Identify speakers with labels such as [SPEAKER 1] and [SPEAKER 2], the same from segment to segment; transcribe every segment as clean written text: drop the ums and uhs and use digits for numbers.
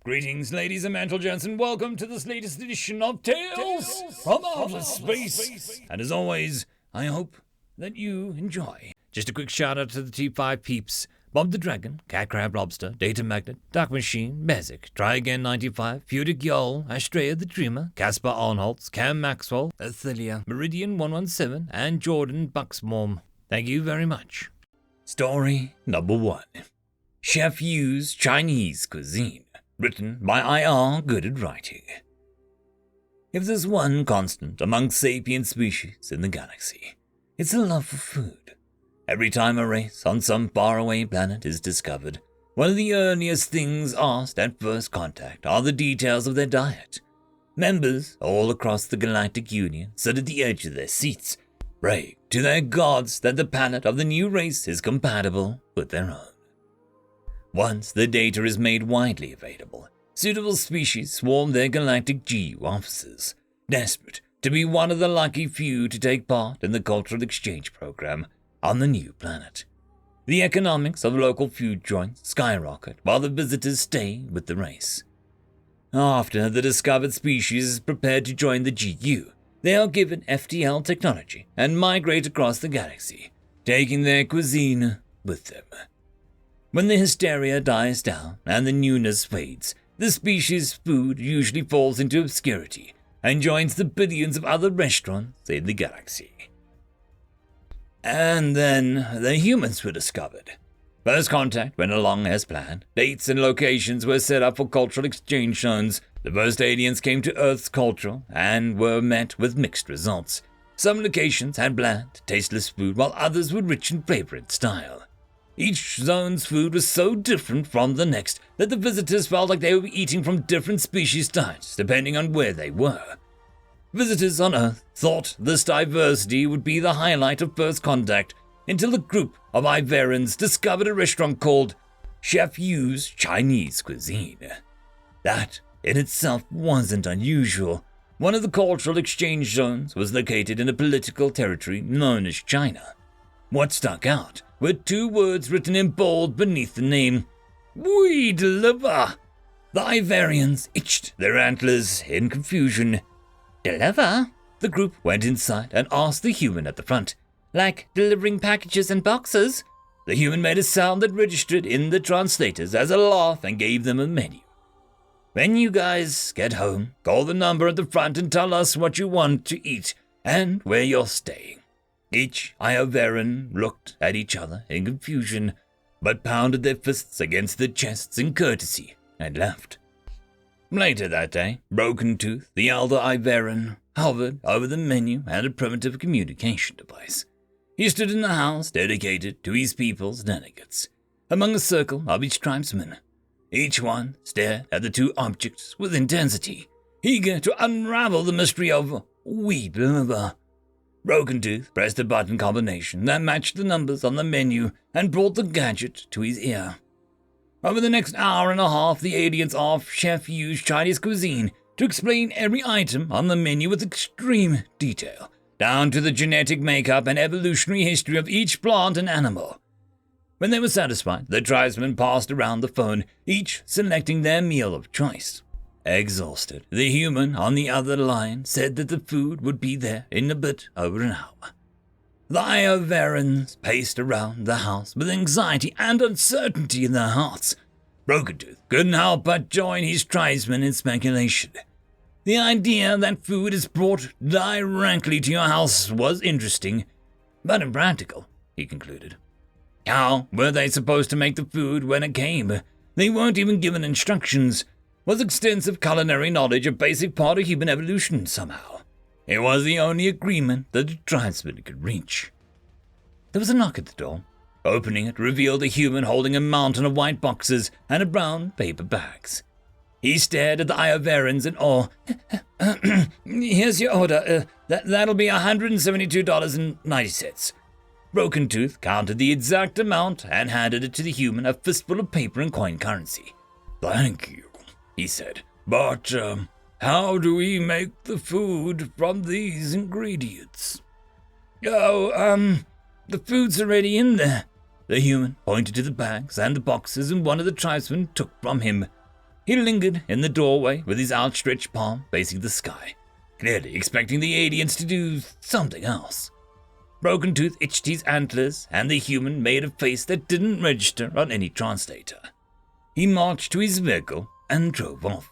[SPEAKER 1] Greetings, ladies and gentlemen, and welcome to this latest edition of Tales from Outer Space. And as always, I hope that you enjoy. Just a quick shout out to the T5 peeps: Bob the Dragon, Crab Lobster, Datamagnet, DuckMachine, Mezec, Try Again 95, Feudic Jarl, Astraya the Dreamer, Casper Arnholtz, Maxwell, Ithilia, Meridian 117, and Jordan Buxbaum. Thank you very much. Story number 1. Chef Yu's Chinese Cuisine. Written by IR Good at Writing. If there's one constant among sapient species in the galaxy, it's a love for food. Every time a race on some faraway planet is discovered, one of the earliest things asked at first contact are the details of their diet. Members all across the Galactic Union sit at the edge of their seats, pray to their gods that the palate of the new race is compatible with their own. Once the data is made widely available, suitable species swarm their galactic GU offices, desperate to be one of the lucky few to take part in the cultural exchange program on the new planet. The economics of local food joints skyrocket while the visitors stay with the race. After the discovered species is prepared to join the GU, they are given FTL technology and migrate across the galaxy, taking their cuisine with them. When the hysteria dies down and the newness fades, the species' food usually falls into obscurity and joins the billions of other restaurants in the galaxy. And then the humans were discovered. First contact went along as planned. Dates and locations were set up for cultural exchange zones. The first aliens came to Earth's culture and were met with mixed results. Some locations had bland, tasteless food, while others were rich in flavor and style. Each zone's food was so different from the next that the visitors felt like they were eating from different species diets depending on where they were. Visitors on Earth thought this diversity would be the highlight of first contact until a group of Iverans discovered a restaurant called Chef Yu's Chinese Cuisine. That in itself wasn't unusual. One of the cultural exchange zones was located in a political territory known as China. What stuck out were two words written in bold beneath the name: "We deliver." The Ivarians itched their antlers in confusion. "Deliver?" The group went inside and asked the human at the front. "Like delivering packages and boxes?" The human made a sound that registered in the translators as a laugh and gave them a menu. "When you guys get home, call the number at the front and tell us what you want to eat and where you're staying." Each Iovaran looked at each other in confusion, but pounded their fists against their chests in courtesy and left. Later that day, Broken Tooth, the elder Ivaran, hovered over the menu and a primitive communication device. He stood in the house dedicated to his people's delegates, among a circle of each tribesman. Each one stared at the two objects with intensity, eager to unravel the mystery of "We deliver." Broken Tooth pressed a button combination that matched the numbers on the menu and brought the gadget to his ear. Over the next hour and a half, the aliens asked Chef Yu's Chinese Cuisine to explain every item on the menu with extreme detail, down to the genetic makeup and evolutionary history of each plant and animal. When they were satisfied, the tribesmen passed around the phone, each selecting their meal of choice. Exhausted, the human on the other line said that the food would be there in a bit over an hour. The Iovarans paced around the house with anxiety and uncertainty in their hearts. Broken Tooth couldn't help but join his tribesmen in speculation. The idea that food is brought directly to your house was interesting, but impractical, he concluded. How were they supposed to make the food when it came? They weren't even given instructions. Was extensive culinary knowledge a basic part of human evolution somehow? It was the only agreement that the tribesmen could reach. There was a knock at the door. Opening it revealed a human holding a mountain of white boxes and a brown paper bags. He stared at the Iovarans in awe. "Here's your order. That'll be $172.90. Broken Tooth counted the exact amount and handed it to the human, a fistful of paper and coin currency. "Thank you," he said, "but how do we make the food from these ingredients?" The food's already in there." The human pointed to the bags and the boxes, and one of the tribesmen took from him. He lingered in the doorway with his outstretched palm facing the sky, clearly expecting the aliens to do something else. Broken Tooth itched his antlers, and the human made a face that didn't register on any translator. He marched to his vehicle and drove off.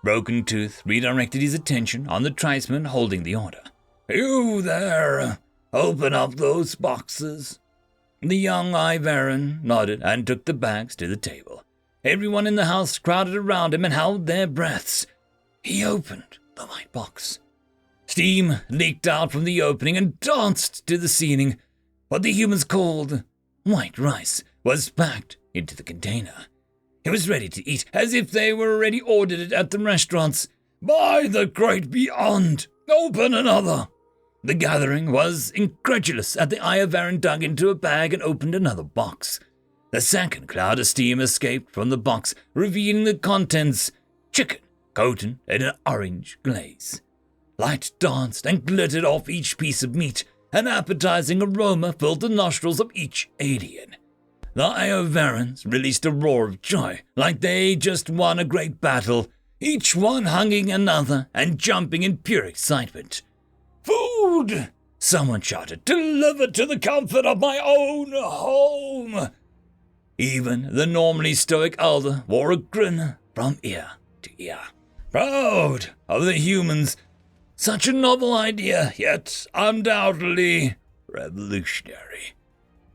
[SPEAKER 1] Broken Tooth redirected his attention on the tribesman holding the order. "You there! Open up those boxes." The young Ivaran nodded and took the bags to the table. Everyone in the house crowded around him and held their breaths. He opened the white box. Steam leaked out from the opening and danced to the ceiling. What the humans called white rice was packed into the container. It was ready to eat, as if they were already ordered it at the restaurants. "By the great beyond! Open another!" The gathering was incredulous as the Ivaran dug into a bag and opened another box. The second cloud of steam escaped from the box, revealing the contents: chicken coated in an orange glaze. Light danced and glittered off each piece of meat. An appetizing aroma filled the nostrils of each alien. The Iovarans released a roar of joy, like they just won a great battle, each one hugging another and jumping in pure excitement. "Food!" someone shouted, "delivered to the comfort of my own home!" Even the normally stoic elder wore a grin from ear to ear. Proud of the humans. Such a novel idea, yet undoubtedly revolutionary.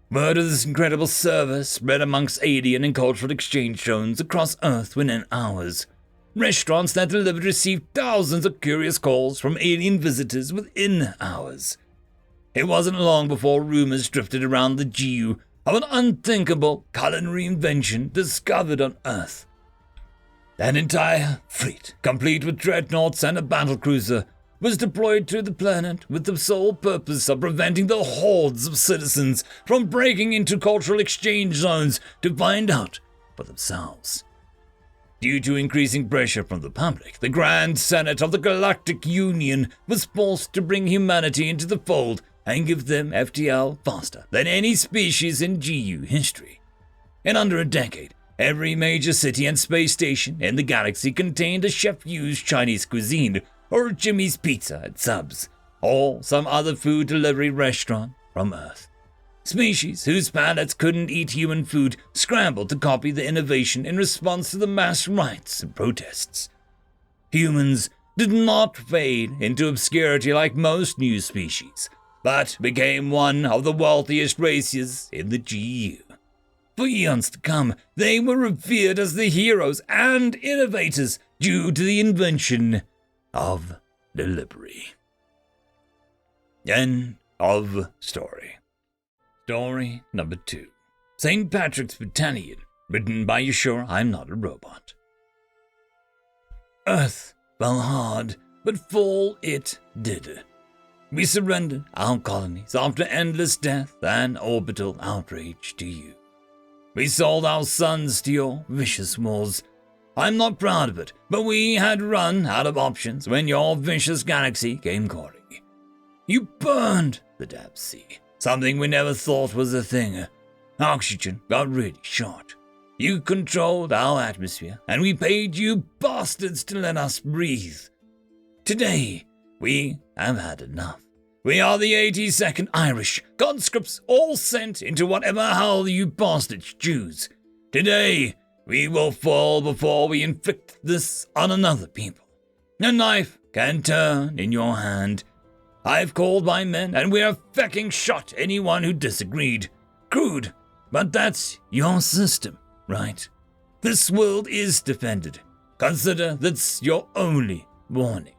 [SPEAKER 1] Word of this incredible service spread amongst alien and cultural exchange zones across Earth within hours. Restaurants that delivered received thousands of curious calls from alien visitors within hours. It wasn't long before rumors drifted around the GU of an unthinkable culinary invention discovered on Earth. An entire fleet, complete with dreadnoughts and a battlecruiser, was deployed to the planet with the sole purpose of preventing the hordes of citizens from breaking into cultural exchange zones to find out for themselves. Due to increasing pressure from the public, the Grand Senate of the Galactic Union was forced to bring humanity into the fold and give them FTL faster than any species in GU history. In under a decade, every major city and space station in the galaxy contained a chef-used Chinese cuisine, or Jimmy's Pizza at Subs, or some other food delivery restaurant from Earth. Species whose palates couldn't eat human food scrambled to copy the innovation in response to the mass riots and protests. Humans did not fade into obscurity like most new species, but became one of the wealthiest races in the GU. For eons to come, they were revered as the heroes and innovators due to the invention of the Lbry. End of story. Story number 2. St. Patrick's Batallion, written by You Sure I'm Not a Robot. Earth fell hard, but fall it did. We surrendered our colonies after endless death and orbital outrage to you. We sold our sons to your vicious wars. I'm not proud of it, but we had run out of options when your vicious galaxy came calling. You burned the damn sea, something we never thought was a thing. Oxygen got really short. You controlled our atmosphere, and we paid you bastards to let us breathe. Today, we have had enough. We are the 82nd Irish, conscripts all sent into whatever hell you bastards choose. Today, we will fall before we inflict this on another people. A knife can turn in your hand. I've called my men, and we have fecking shot anyone who disagreed. Crude, but that's your system, right? This world is defended. Consider that's your only warning.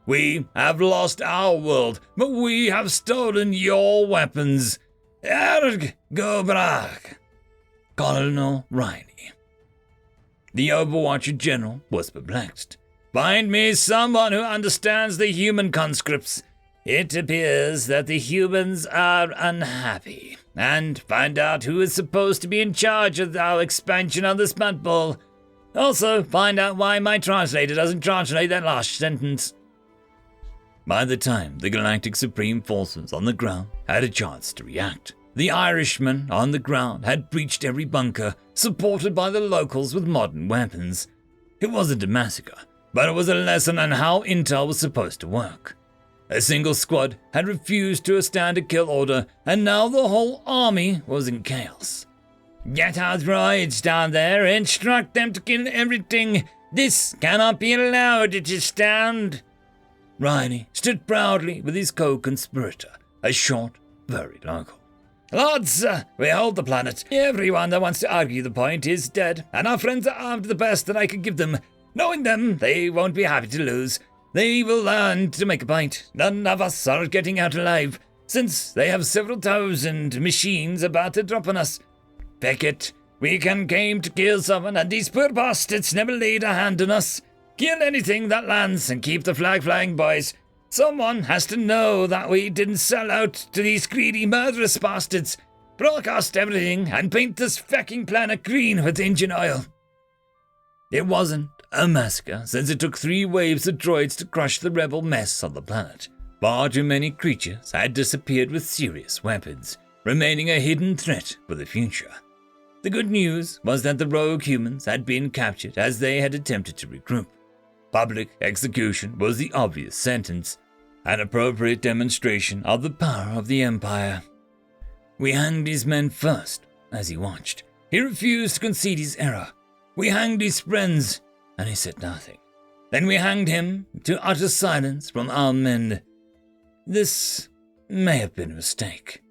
[SPEAKER 1] We have lost our world, but we have stolen your weapons. Erg Gobrak. Colonel Riley. The Overwatcher General was perplexed. Find me someone who understands the human conscripts. It appears that the humans are unhappy. And find out who is supposed to be in charge of our expansion of this mud ball. Also, find out why my translator doesn't translate that last sentence. By the time the Galactic Supreme Forces on the ground had a chance to react, the Irishmen on the ground had breached every bunker, supported by the locals with modern weapons. It wasn't a massacre, but it was a lesson on how intel was supposed to work. A single squad had refused to stand a kill order, and now the whole army was in chaos. Get our droids down there, instruct them to kill everything. This cannot be allowed to stand. Riley stood proudly with his co-conspirator, a short, very local. Lads, we hold the planet. Everyone that wants to argue the point is dead, and our friends are armed the best that I can give them. Knowing them, they won't be happy to lose. They will learn to make a point. None of us are getting out alive, since they have several thousand machines about to drop on us. Beckett, we came to kill someone, and these poor bastards never laid a hand on us. Kill anything that lands and keep the flag flying, boys. Someone has to know that we didn't sell out to these greedy, murderous bastards. Broadcast everything and paint this fucking planet green with engine oil. It wasn't a massacre, since it took 3 waves of droids to crush the rebel mess on the planet. Far too many creatures had disappeared with serious weapons, remaining a hidden threat for the future. The good news was that the rogue humans had been captured as they had attempted to regroup. Public execution was the obvious sentence, an appropriate demonstration of the power of the Empire. We hanged his men first, as he watched. He refused to concede his error. We hanged his friends, and he said nothing. Then we hanged him to utter silence from our men. This may have been a mistake.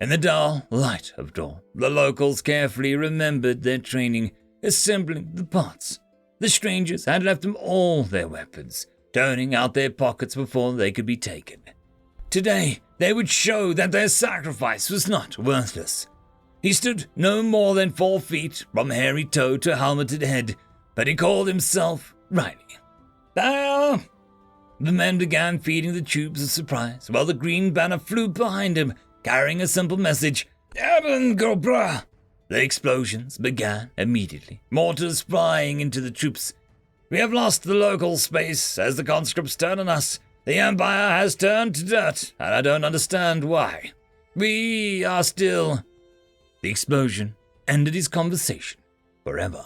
[SPEAKER 1] In the dull light of dawn, the locals carefully remembered their training, assembling the parts. The strangers had left them all their weapons, turning out their pockets before they could be taken. Today, they would show that their sacrifice was not worthless. He stood no more than 4 feet from hairy toe to helmeted head, but he called himself Riley. Ah! The men began feeding the troops of surprise, while the green banner flew behind him, carrying a simple message, "Eben go brah!" The explosions began immediately, mortars flying into the troops. We have lost the local space as the conscripts turn on us. The Empire has turned to dirt, and I don't understand why. We are still... The explosion ended his conversation forever.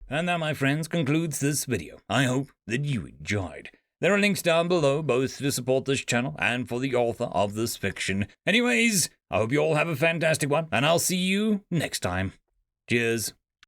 [SPEAKER 1] And that, my friends, concludes this video. I hope that you enjoyed. There are links down below, both to support this channel and for the author of this fiction. Anyways, I hope you all have a fantastic one, and I'll see you next time. Cheers.